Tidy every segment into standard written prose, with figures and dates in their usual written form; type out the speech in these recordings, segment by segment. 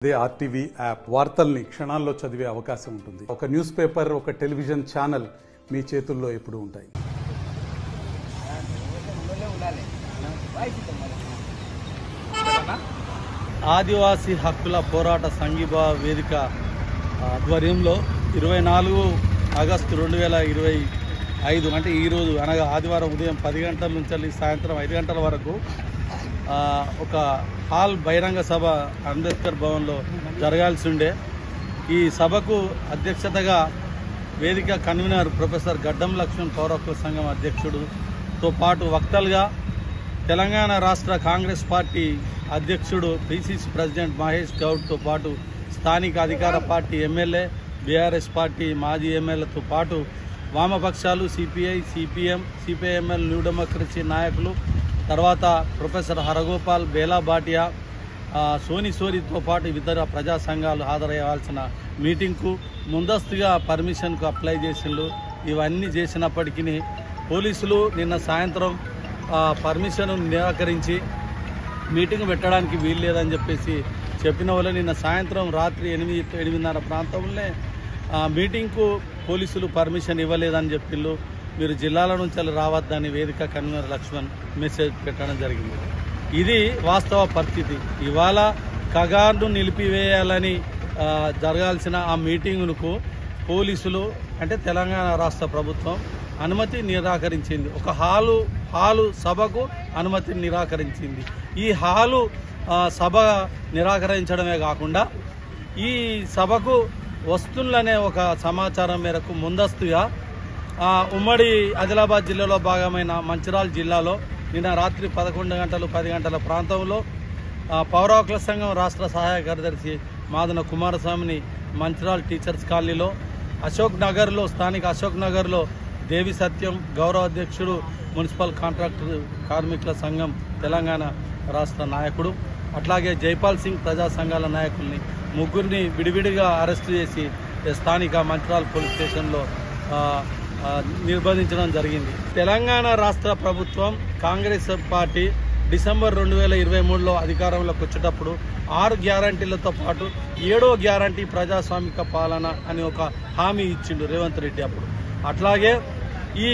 అదే RTV app వార్తల్ని క్షణాల్లో చదివే అవకాశం ఉంటుంది. ఒక న్యూస్ పేపర్, ఒక టెలివిజన్ ఛానల్ మీ చేతుల్లో ఎప్పుడూ ఉంటాయి. ఆదివాసీ హక్కుల పోరాట సంఘీభావ వేదిక ఆధ్వర్యంలో 24 ఆగస్టు 2025 అంటే ఈరోజు అనగా ఆదివారం ఉదయం 10 గంటల నుంచి సాయంత్రం 5 గంటల వరకు ఒక హాల్ బహిరంగ సభ అంబేద్కర్ భవన్లో జరగాల్సి ఉండే. ఈ సభకు అధ్యక్షతగా వేదిక కన్వీనర్ ప్రొఫెసర్ గడ్డం లక్ష్మణ్ పౌర హక్కుల సంఘం అధ్యక్షుడుతో పాటు వక్తలుగా తెలంగాణ రాష్ట్ర కాంగ్రెస్ పార్టీ అధ్యక్షుడు పిసిసి ప్రెసిడెంట్ మహేష్ గౌడ్తో పాటు స్థానిక అధికార పార్టీ ఎమ్మెల్యే, బీఆర్ఎస్ పార్టీ మాజీ ఎమ్మెల్యేతో పాటు వామపక్షాలు CPI, CPM, CPIML, new democracy నాయకులు, తర్వాత ప్రొఫెసర్ హరగోపాల్, బేలా భాటియా, సోనితో పాటు ఇతర ప్రజా సంఘాలు హాజరయ్యాల్సిన మీటింగ్కు ముందస్తుగా పర్మిషన్కు అప్లై చేసిండ్రు. ఇవన్నీ చేసినప్పటికీ పోలీసులు నిన్న సాయంత్రం పర్మిషన్ నిరాకరించి మీటింగ్ పెట్టడానికి వీలు లేదని చెప్పేసి చెప్పిన వల్ల నిన్న సాయంత్రం రాత్రి 8:30 ప్రాంతంలోనే మీటింగ్కు పోలీసులు పర్మిషన్ ఇవ్వలేదని చెప్పిండ్రు. మీరు జిల్లాల నుంచి రావద్దని వేదిక కన్వీనర్ లక్ష్మణ్ మెసేజ్ పెట్టడం జరిగింది. ఇది వాస్తవ పరిస్థితి. ఇవాళ కగార్ను నిలిపివేయాలని జరగాల్సిన ఆ మీటింగుకు పోలీసులు అంటే తెలంగాణ రాష్ట్ర ప్రభుత్వం అనుమతి నిరాకరించింది. ఒక హాలు సభకు అనుమతి నిరాకరించింది. ఈ హాలు సభ నిరాకరించడమే కాకుండా ఈ సభకు వస్తువులనే ఒక సమాచారం మేరకు ముందస్తుగా ఉమ్మడి ఆదిలాబాద్ జిల్లాలో భాగమైన మంచిర్యాల జిల్లాలో నిన్న రాత్రి 11 గంటలు 10 గంటల ప్రాంతంలో పౌర హక్కుల సంఘం రాష్ట్ర సహాయ కార్యదర్శి మాదన కుమారస్వామిని మంచిర్యాల టీచర్స్ కాలనీలో, స్థానిక అశోక్ నగర్లో దేవి సత్యం గౌరవ అధ్యక్షుడు మున్సిపల్ కాంట్రాక్టర్ కార్మికుల సంఘం తెలంగాణ రాష్ట్ర నాయకుడు, అట్లాగే జైపాల్ సింగ్ ప్రజా సంఘాల నాయకుల్ని ముగ్గురిని విడివిడిగా అరెస్టు చేసి స్థానిక మంచిర్యాల పోలీస్ స్టేషన్లో నిర్బంధించడం జరిగింది. తెలంగాణ రాష్ట్ర ప్రభుత్వం కాంగ్రెస్ పార్టీ డిసెంబర్ 2023లో అధికారంలోకి వచ్చేటప్పుడు 6 గ్యారంటీలతో పాటు 7వ గ్యారంటీ ప్రజాస్వామిక పాలన అని ఒక హామీ ఇచ్చిండు రేవంత్ రెడ్డి అప్పుడు. అట్లాగే ఈ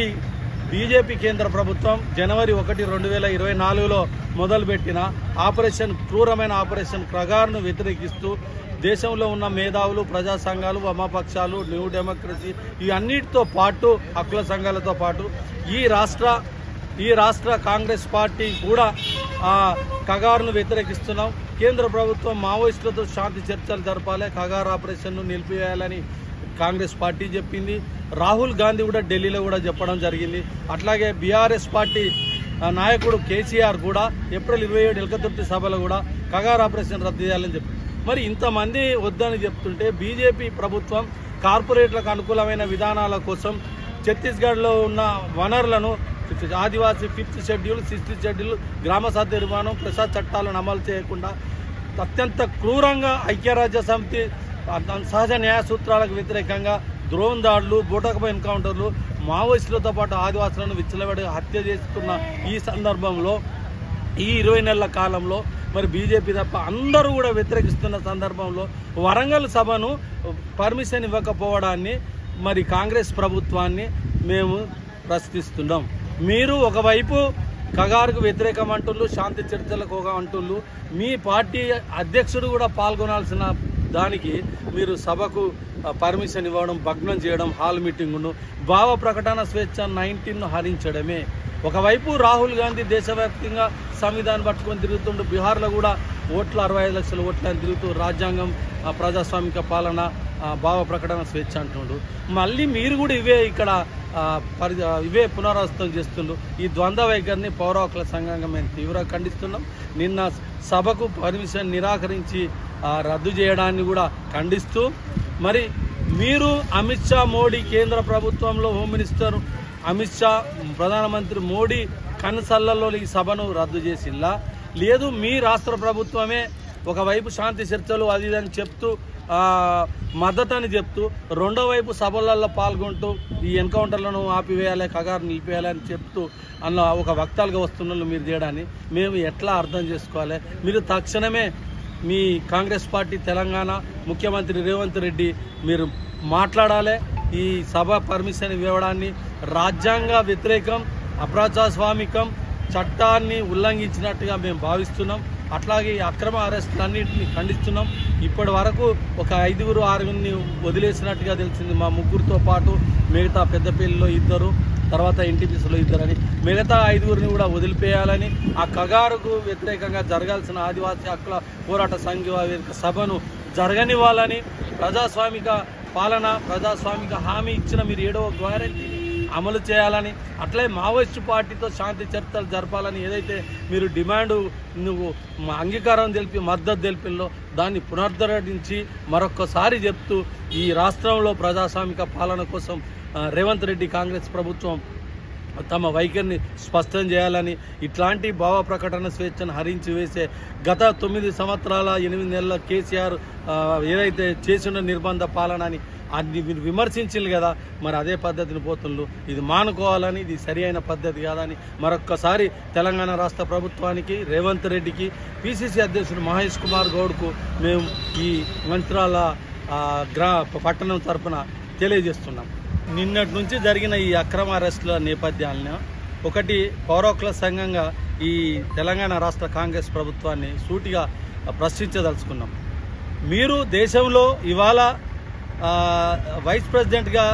బీజేపీ కేంద్ర ప్రభుత్వం జనవరి 1, 2024లో మొదలుపెట్టిన క్రూరమైన ఆపరేషన్ కగార్ను వ్యతిరేకిస్తూ దేశంలో ఉన్న మేధావులు, ప్రజా సంఘాలు, వామపక్షాలు, న్యూ డెమోక్రసీ ఇవన్నిటితో పాటు హక్కుల సంఘాలతో పాటు ఈ రాష్ట్ర కాంగ్రెస్ పార్టీ కూడా కగార్ను వ్యతిరేకిస్తున్నాం. కేంద్ర ప్రభుత్వం మావోయిస్టులతో శాంతి చర్చలు జరపాలి, కగార్ ఆపరేషన్ను నిలిపివేయాలని కాంగ్రెస్ పార్టీ చెప్పింది. రాహుల్ గాంధీ కూడా ఢిల్లీలో కూడా చెప్పడం జరిగింది. అట్లాగే బీఆర్ఎస్ పార్టీ నాయకుడు కేసీఆర్ కూడా ఏప్రిల్ 27 ఎల్కతుర్తి సభలో కూడా కగార్ ఆపరేషన్ రద్దు చేయాలని చెప్పి మరి ఇంతమంది వద్దని చెప్తుంటే బీజేపీ ప్రభుత్వం కార్పొరేట్లకు అనుకూలమైన విధానాల కోసం ఛత్తీస్గఢ్లో ఉన్న వనరులను ఆదివాసీ 5th షెడ్యూల్, 6th షెడ్యూల్, గ్రామ సభ నిర్మాణం, ప్రసాద్ చట్టాలను అమలు చేయకుండా అత్యంత క్రూరంగా ఐక్యరాజ్య సమితి సహజ న్యాయ సూత్రాలకు వ్యతిరేకంగా డ్రోన్ దాడులు, బూటకపు ఎన్కౌంటర్లు, మావోయిస్టులతో పాటు ఆదివాసులను విచ్చలవిడి హత్య చేస్తున్న ఈ సందర్భంలో ఈ 20 నెలల కాలంలో మరి బీజేపీ తప్ప అందరూ కూడా వ్యతిరేకిస్తున్న సందర్భంలో వరంగల్ సభను పర్మిషన్ ఇవ్వకపోవడాన్ని మరి కాంగ్రెస్ ప్రభుత్వాన్ని మేము ప్రశ్నిస్తున్నాం. మీరు ఒకవైపు కగార్కు వ్యతిరేకం అంటుళ్ళు, శాంతి చర్చలకు అంటుళ్ళు, మీ పార్టీ అధ్యక్షుడు కూడా పాల్గొనాల్సిన దానికి మీరు సభకు పర్మిషన్ ఇవ్వడం, భగ్నం చేయడం, హాల్ మీటింగును, భావ ప్రకటన స్వేచ్ఛ 19ను హరించడమే. ఒకవైపు రాహుల్ గాంధీ దేశవ్యాప్తంగా సంవిధానం పట్టుకొని తిరుగుతుండు, బీహార్లో కూడా 65 లక్షల ఓట్లని తిరుగుతూ రాజ్యాంగం, ప్రజాస్వామిక పాలన, భావ ప్రకటన స్వేచ్ఛ అంటుండు. మళ్ళీ మీరు కూడా ఇవే పునరావృతం చేస్తుండ్రు. ఈ ద్వంద్వ వైఖరిని పౌర హక్కుల సంఘంగా మేము తీవ్రంగా ఖండిస్తున్నాం. నిన్న సభకు పర్మిషన్ నిరాకరించి రద్దు చేయడాన్ని కూడా ఖండిస్తూ మరి మీరు అమిత్ షా, మోడీ కేంద్ర ప్రభుత్వంలో హోమ్ మినిస్టర్ అమిత్ షా, ప్రధానమంత్రి మోడీ కన్సల్లలో ఈ సభను రద్దు చేసిందా లేదు మీ రాష్ట్ర ప్రభుత్వమే ఒకవైపు శాంతి చర్చలు అది అని చెప్తూ మద్దతని చెప్తూ రెండో వైపు సభలలో పాల్గొంటూ ఈ ఎన్కౌంటర్లను ఆపివేయాలి, కగారు నిలిపేయాలని చెప్తూ అన్న ఒక వక్తలుగా వస్తున్న మీరు చేయడాన్ని మేము ఎట్లా అర్థం చేసుకోవాలి? మీరు తక్షణమే మీ కాంగ్రెస్ పార్టీ తెలంగాణ ముఖ్యమంత్రి రేవంత్ రెడ్డి మీరు మాట్లాడాలి. ఈ సభ పర్మిషన్ ఇవ్వడాన్ని రాజ్యాంగ వ్యతిరేకం, అప్రజాస్వామికం, చట్టాన్ని ఉల్లంఘించినట్టుగా మేము భావిస్తున్నాం. అట్లాగే ఈ అక్రమ అరెస్టులన్నింటినీ ఖండిస్తున్నాం. ఇప్పటి వరకు ఒక 5-6 వదిలేసినట్టుగా తెలిసింది. మా ముగ్గురితో పాటు మిగతా పెద్దపల్లిలో 2, తర్వాత ఎన్టీపీసీలో 2 అని, మిగతా 5 కూడా వదిలిపేయాలని, ఆ కగారుకు వ్యతిరేకంగా జరగాల్సిన ఆదివాసీ హక్కుల పోరాట సంఘ సభను జరగనివ్వాలని, ప్రజాస్వామిక పాలన, ప్రజాస్వామిక హామీ ఇచ్చిన మీరు 7వ గ్యారెంటీ అమలు చేయాలని, అట్లే మావోయిస్టు పార్టీతో శాంతి చర్చలు జరపాలని ఏదైతే మీరు డిమాండ్ అంగీకారం తెలిపి మద్దతు తెలిపిల్లో దాన్ని పునరుద్ధరించి మరొక్కసారి చెప్తూ ఈ రాష్ట్రంలో ప్రజాస్వామిక పాలన కోసం రేవంత్ రెడ్డి కాంగ్రెస్ ప్రభుత్వం తమ వైఖరిని స్పష్టం చేయాలని, ఇట్లాంటి భావ ప్రకటన స్వేచ్ఛను హరించి వేసే గత 9 సంవత్సరాల 8 నెలల కేసీఆర్ ఏదైతే చేసిన నిర్బంధ పాలన అని అది మీరు విమర్శించారు కదా, మరి అదే పద్ధతిని పోతున్నారు. ఇది మానుకోవాలని, ఇది సరి అయిన పద్ధతి కాదని మరొక్కసారి తెలంగాణ రాష్ట్ర ప్రభుత్వానికి, రేవంత్ రెడ్డికి, పిసిసి అధ్యక్షుడు మహేష్ కుమార్ గౌడ్కు మేము ఈ మంత్రాల పట్టణం తరఫున తెలియజేస్తున్నాం. నిన్నటి నుంచి జరిగిన ఈ అక్రమ అరెస్టుల నేపథ్యాలను ఒకటి పౌర హక్కుల సంఘంగా ఈ తెలంగాణ రాష్ట్ర కాంగ్రెస్ ప్రభుత్వాన్ని సూటిగా ప్రశ్నించదలుచుకున్నాం. మీరు దేశంలో ఇవాళ వైస్ ప్రెసిడెంట్గా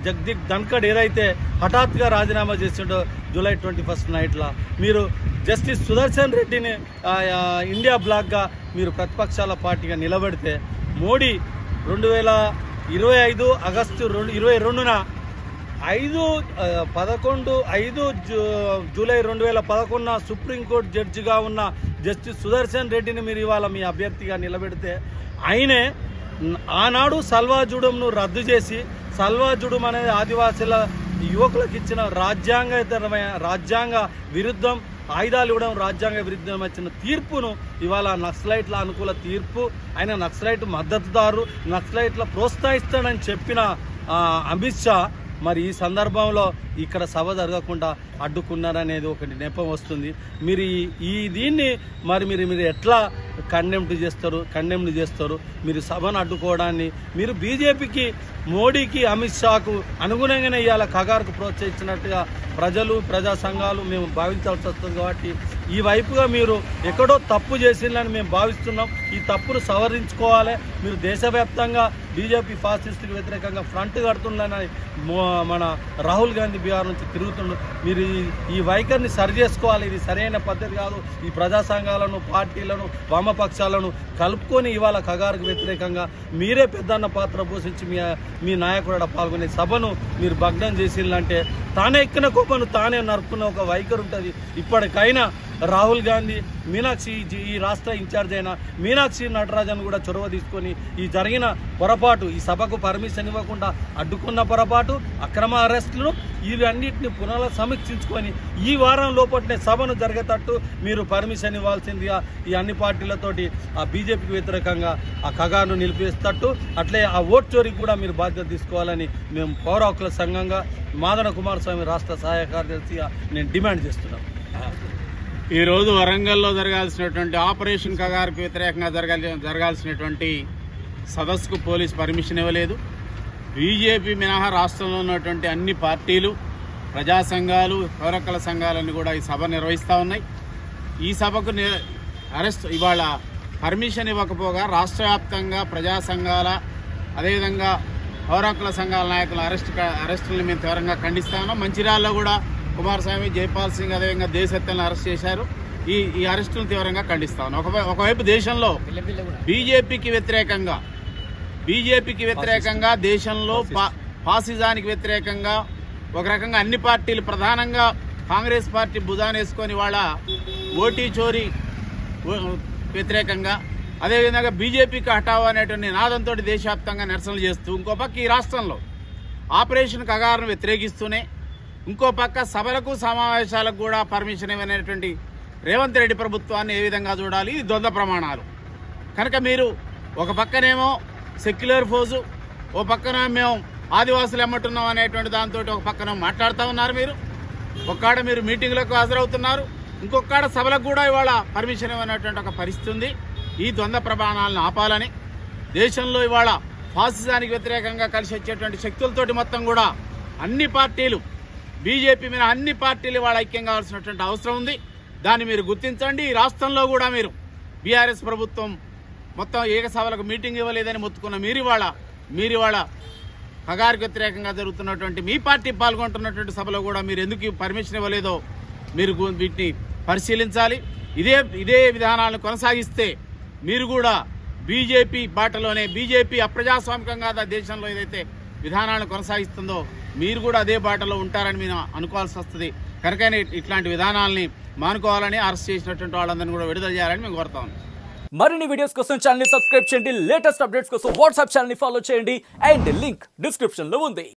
జగదీప్ ధన్కడ్ ఏదైతే హఠాత్తుగా రాజీనామా చేసిండో జూలై 21 నైట్లా, మీరు జస్టిస్ సుదర్శన్ రెడ్డిని ఇండియా బ్లాక్గా మీరు ప్రతిపక్షాల పార్టీగా నిలబెడితే, మోడీ 2025 ఆగస్టు 22న 5 జూలై 2011 సుప్రీంకోర్టు జడ్జిగా ఉన్న జస్టిస్ సుదర్శన్ రెడ్డిని మీరు ఇవాళ మీ అభ్యర్థిగా నిలబెడితే, ఆయనే ఆనాడు సల్వాజుడంను రద్దు చేసి, సల్వాజుడం అనేది ఆదివాసీల యువకులకు ఇచ్చిన రాజ్యాంగ విరుద్ధం, ఆయుధాలు ఇవ్వడం రాజ్యాంగ విరుద్ధం వచ్చిన తీర్పును ఇవాళ నక్సలైట్ల అనుకూల తీర్పు, ఆయన నక్సలైట్ మద్దతుదారు, నక్సలైట్ల ప్రోత్సహిస్తాడని చెప్పిన అమిత్ షా మరి ఈ సందర్భంలో ఇక్కడ సభ జరగకుండా అడ్డుకున్నారనేది ఒకటి నెపం వస్తుంది. మీరు దీన్ని మరి మీరు ఎట్లా కండెమ్డ్ చేస్తారు? మీరు సభను అడ్డుకోవడాన్ని మీరు బీజేపీకి, మోడీకి, అమిత్ షాకు అనుగుణంగానే ఇవాళ కగారుకు ప్రోత్సహించినట్టుగా ప్రజలు, ప్రజా సంఘాలు మేము భావించాల్సి వస్తుంది. కాబట్టి ఈ వైపుగా మీరు ఎక్కడో తప్పు చేసిందని మేము భావిస్తున్నాం. ఈ తప్పును సవరించుకోవాలి. మీరు దేశవ్యాప్తంగా బీజేపీ ఫాసిస్టుకు వ్యతిరేకంగా ఫ్రంట్ కడుతుందని మన రాహుల్ గాంధీ బీహార్ నుంచి తిరుగుతుండ్రు. మీరు ఈ వైఖరిని సరి చేసుకోవాలి. ఇది సరైన పద్ధతి కాదు. ఈ ప్రజా సంఘాలను, పార్టీలను, వామపక్షాలను కలుపుకొని ఇవాళ కగారుకు వ్యతిరేకంగా మీరే పెద్దన్న పాత్ర పోషించి మీ నాయకుడు పాల్గొనే సభను మీరు భగ్నం చేసిందంటే తానే ఎక్కిన కోపను తానే నరుకున్న ఒక వైఖరి ఉంటుంది. ఇప్పటికైనా రాహుల్ గాంధీ, మీనాక్షి, ఈ రాష్ట్ర ఇన్ఛార్జ్ అయిన మీనాక్షి నటరాజన్ కూడా చొరవ తీసుకొని ఈ జరిగిన పొరపాటు, ఈ సభకు పర్మిషన్ ఇవ్వకుండా అడ్డుకున్న పొరపాటు, అక్రమ అరెస్టులను ఇవన్నిటిని పునఃసమీక్షించుకొని ఈ వారం లోపలనే సభను జరిగేటట్టు మీరు పర్మిషన్ ఇవ్వాల్సిందిగా ఈ అన్ని పార్టీలతోటి ఆ బీజేపీకి వ్యతిరేకంగా ఆ కగారును నిలిపేస్తట్టు, అట్లే ఆ ఓట్ చోరీకి కూడా మీరు బాధ్యత తీసుకోవాలని మేము పౌర హక్కుల సంఘంగా మాదన కుమారస్వామి రాష్ట్ర సహాయ కార్యదర్శిగా నేను డిమాండ్ చేస్తున్నాను. ఈరోజు వరంగల్లో జరగాల్సినటువంటి ఆపరేషన్ కగారుకు వ్యతిరేకంగా జరగాల్సినటువంటి సదస్సుకు పోలీస్ పర్మిషన్ ఇవ్వలేదు. బీజేపీ మినహా రాష్ట్రంలో ఉన్నటువంటి అన్ని పార్టీలు, ప్రజా సంఘాలు, పౌరకుల సంఘాలన్నీ కూడా ఈ సభ నిర్వహిస్తూ ఉన్నాయి. ఈ సభకు ఇవాళ పర్మిషన్ ఇవ్వకపోగా రాష్ట్ర వ్యాప్తంగా ప్రజా సంఘాల, అదేవిధంగా పౌరకుల సంఘాల నాయకుల అరెస్టులను మేము తీవ్రంగా ఖండిస్తా ఉన్నాం. మంచిర్యాలలో కూడా కుమారస్వామి, జైపాల్ సింగ్, అదేవిధంగా దేశత్యాలను అరెస్ట్ చేశారు. ఈ అరెస్టులను తీవ్రంగా ఖండిస్తా ఉన్నాం. ఒకవైపు దేశంలో బీజేపీకి వ్యతిరేకంగా దేశంలో ఫాసిజానికి వ్యతిరేకంగా ఒక రకంగా అన్ని పార్టీలు, ప్రధానంగా కాంగ్రెస్ పార్టీ భుజానేసుకొని వాళ్ళ ఓటీ చోరీ వ్యతిరేకంగా, అదేవిధంగా బీజేపీకి హఠావో అనేటువంటి నినాదంతో దేశవ్యాప్తంగా నిరసనలు చేస్తూ, ఇంకో పక్క ఈ రాష్ట్రంలో ఆపరేషన్ కగారును వ్యతిరేకిస్తూనే ఇంకో పక్క సభలకు, సమావేశాలకు కూడా పర్మిషన్ ఇవ్వనేటువంటి రేవంత్ రెడ్డి ప్రభుత్వాన్ని ఏ విధంగా చూడాలి? ఇది ద్వంద్వ ప్రమాణాలు. కనుక మీరు ఒక పక్కనేమో సెక్యులర్ ఫోజు, ఓ పక్కన మేము ఆదివాసులు ఎమ్మటున్నాం అనేటువంటి దాంతో ఒక పక్కన మాట్లాడుతూ ఉన్నారు. ఒక్కాడ మీరు మీటింగ్లకు హాజరవుతున్నారు, ఇంకొకడ సభలకు కూడా ఇవాళ పర్మిషన్ ఇవ్వనటువంటి ఒక పరిస్థితి ఉంది. ఈ ద్వంద్వ ప్రమాణాలను ఆపాలని, దేశంలో ఇవాళ ఫాసిజానికి వ్యతిరేకంగా కలిసి వచ్చేటువంటి శక్తులతోటి మొత్తం కూడా అన్ని పార్టీలు, బీజేపీ మీద అన్ని పార్టీలు ఇవాళ ఐక్యం కావాల్సినటువంటి అవసరం ఉంది. దాన్ని మీరు గుర్తించండి. ఈ రాష్ట్రంలో కూడా మీరు బీఆర్ఎస్ ప్రభుత్వం మొత్తం ఏకసభలకు మీటింగ్ ఇవ్వలేదని మొత్తుకున్న మీరివాళ కగారికి వ్యతిరేకంగా జరుగుతున్నటువంటి మీ పార్టీ పాల్గొంటున్నటువంటి సభలో కూడా మీరు ఎందుకు పర్మిషన్ ఇవ్వలేదో మీరు వీటిని పరిశీలించాలి. ఇదే విధానాలను కొనసాగిస్తే మీరు కూడా బీజేపీ బాటలోనే, బీజేపీ అప్రజాస్వామికంగా దేశంలో ఏదైతే విధానాలను కొనసాగిస్తుందో మీరు కూడా అదే బాటలో ఉంటారని మీరు అనుకోవాల్సి వస్తుంది. కనుకనే ఇట్లాంటి విధానాలని మానుకోవాలని, అరెస్ట్ చేసినటువంటి వాళ్ళందరినీ కూడా విడుదల చేయాలని మేము కోరుతాం. మరిన్ని వీడియోస్ కోసం ఛానల్ ని సబ్స్క్రైబ్ చేయండి. లేటెస్ట్ అప్డేట్స్ కోసం వాట్సాప్ ఛానల్ ని ఫాలో చేయండి. అండ్ లింక్ డిస్క్రిప్షన్ లో ఉంది.